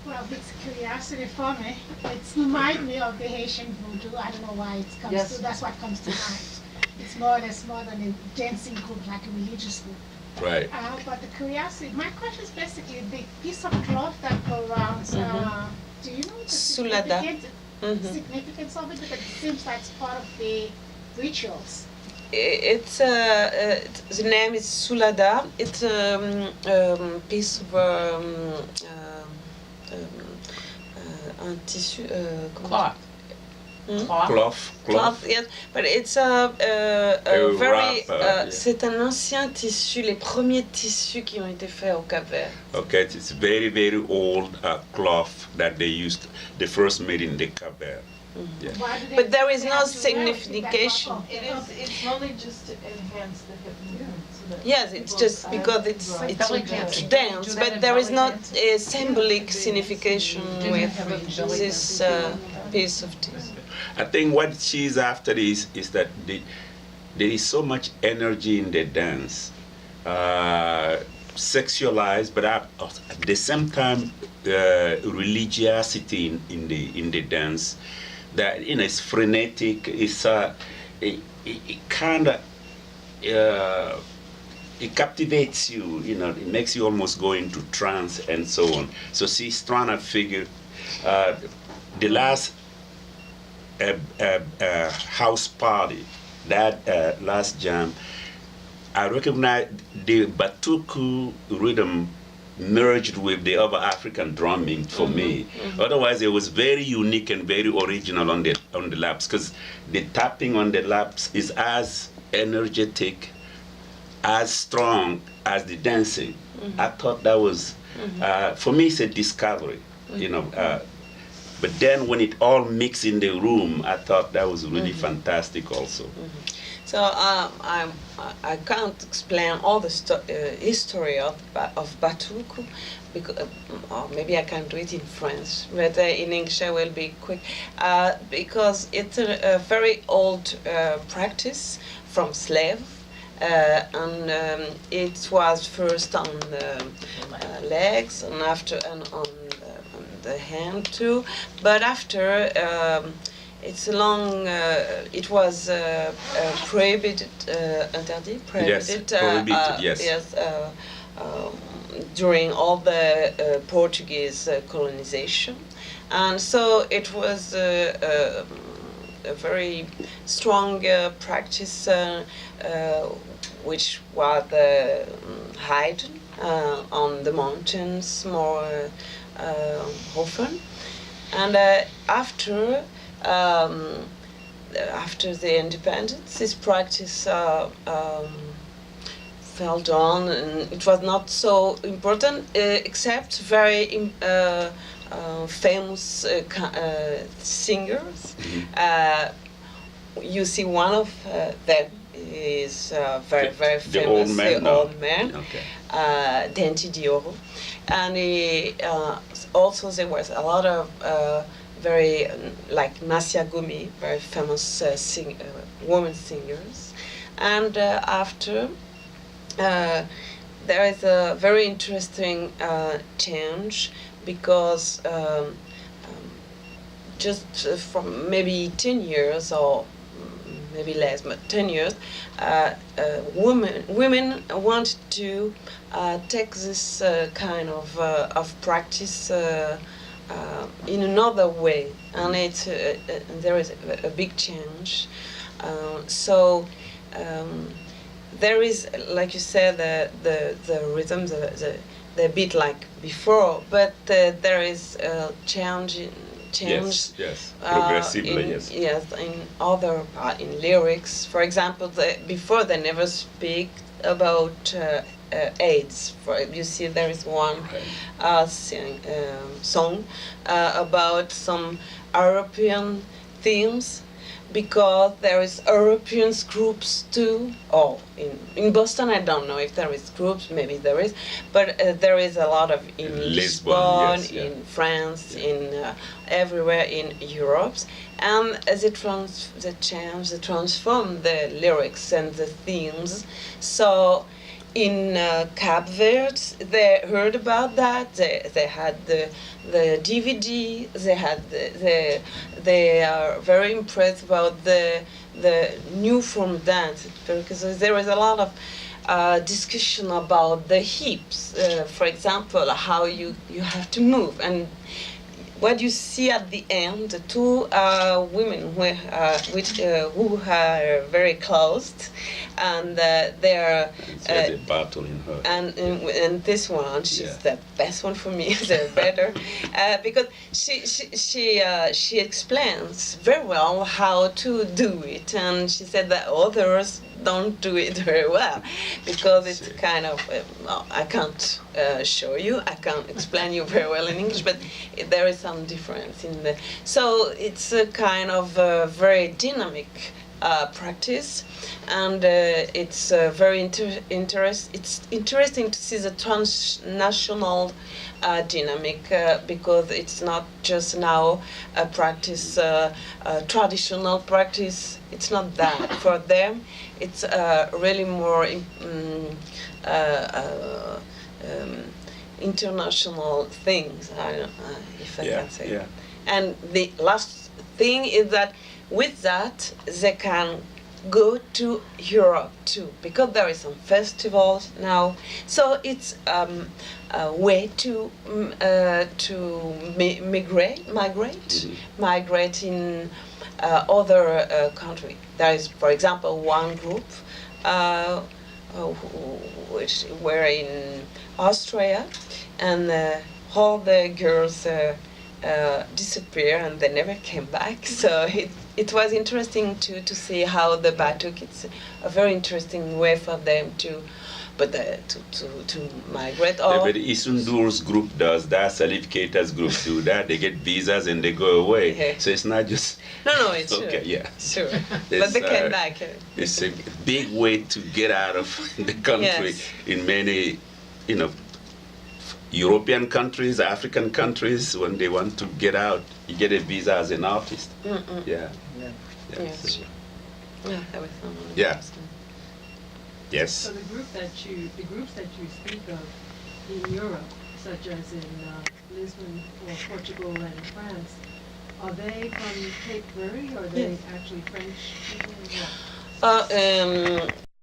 well, it's curiosity for me. It's remind me of the Haitian voodoo. I don't know why it comes to. That's what comes to mind. It's more or less more than a dancing group, like a religious group. Right. But the curiosity, my question is basically the piece of cloth that go around. Do you know the Sulada. significance of it? Because it seems like it's part of the rituals. It's the name is Sulada. It's a piece of un tissu. Cloth. Cloth. Yes, but it's a very. wrap, C'est un ancien tissu, les premiers tissus qui ont été faits au Cap-Vert. Okay, it's very, very old cloth that they used, the first made in the Caber. Yeah. But there is no signification. It's only just to enhance the hip movement. So that Yes, it's just because it's belly dancing. dance, Do that but in there is belly not dancing? a symbolic signification with this piece of tissue. I think what she's after is that there is so much energy in the dance, sexualized, but at the same time, religiosity in the dance. That it's frenetic. It's it kind of it captivates you. It makes you almost go into trance and so on. So she's trying to figure the last house party, that last jam. I recognize the Batuku rhythm merged with the other African drumming for me. Otherwise, it was very unique and very original on the laps, because the tapping on the laps is as energetic, as strong as the dancing. I thought that was, for me, it's a discovery, but then when it all mixed in the room, I thought that was really fantastic also. So I can't explain all the history of Batuku, because, or maybe I can do it in French, but in English I will be quick, because it's a very old practice from slave, and it was first on the legs and after and on the hand too, but after. It's a long. It was prohibited, interdit, prohibited. Yes, yes. During all the Portuguese colonization, and so it was a very strong practice, which was hidden on the mountains more often, and after. After the independence, this practice fell down, and it was not so important, except very famous singers. You see, one of them is very famous, the old man, Okay. Denti Dioro, and he, also there was a lot of very like Nasia Gumi, very famous women singers, and after there is a very interesting change, because just from maybe 10 years or maybe less, but 10 years, women wanted to take this kind of practice in another way, and it's there is a big change. So there is, like you said, the rhythms, the beat like before, but there is a change. Yes, progressively, yes. Yes, in other in lyrics, for example, before they never speak about AIDS. You see, there is one song about some European themes, because there is European groups too. Oh, in Boston, I don't know if there is groups. Maybe there is, but there is a lot of in Lisbon, yes, yeah. in France, in everywhere in Europe, and as they transform the lyrics and the themes. So in Cape Verde, they heard about that. They had the DVD. They are very impressed about the new form dance, because there is a lot of discussion about the hips, for example, how you have to move. And what you see at the end, the two women who are very close, and they're a battle in her. And this one, she's the best one for me. The better, because she explains very well how to do it, and she said that others don't do it very well, because it's kind of I can't show you, I can't explain you very well in English, but there is some difference in the. So it's a kind of very dynamic practice, and it's very It's interesting to see the transnational dynamic, because it's not just now a practice, traditional practice. It's not that for them. It's really more international things. I don't know if I can say. Yeah. And the last thing is that with that they can go to Europe too, because there is some festivals now. So it's a way to migrate in other country. There is, for example, one group which were in Austria, and all the girls disappear and they never came back. So it was interesting to see how the batuk, it's a very interesting way for them to migrate. But the Isundur's group does that, Salificators group do that. They get visas and they go away. Yeah. So it's not just... No, it's okay, true. yeah. Sure. But they came back. It's a big way to get out of the country. Yes. In many, European countries, African countries, when they want to get out, you get a visa as an artist. Mm-mm. Yeah. Yes. So, Yeah, that was someone. Yeah. Yes. So the groups that you speak of in Europe, such as in Lisbon or Portugal and France, are they from Cape Verde, or are they actually French people?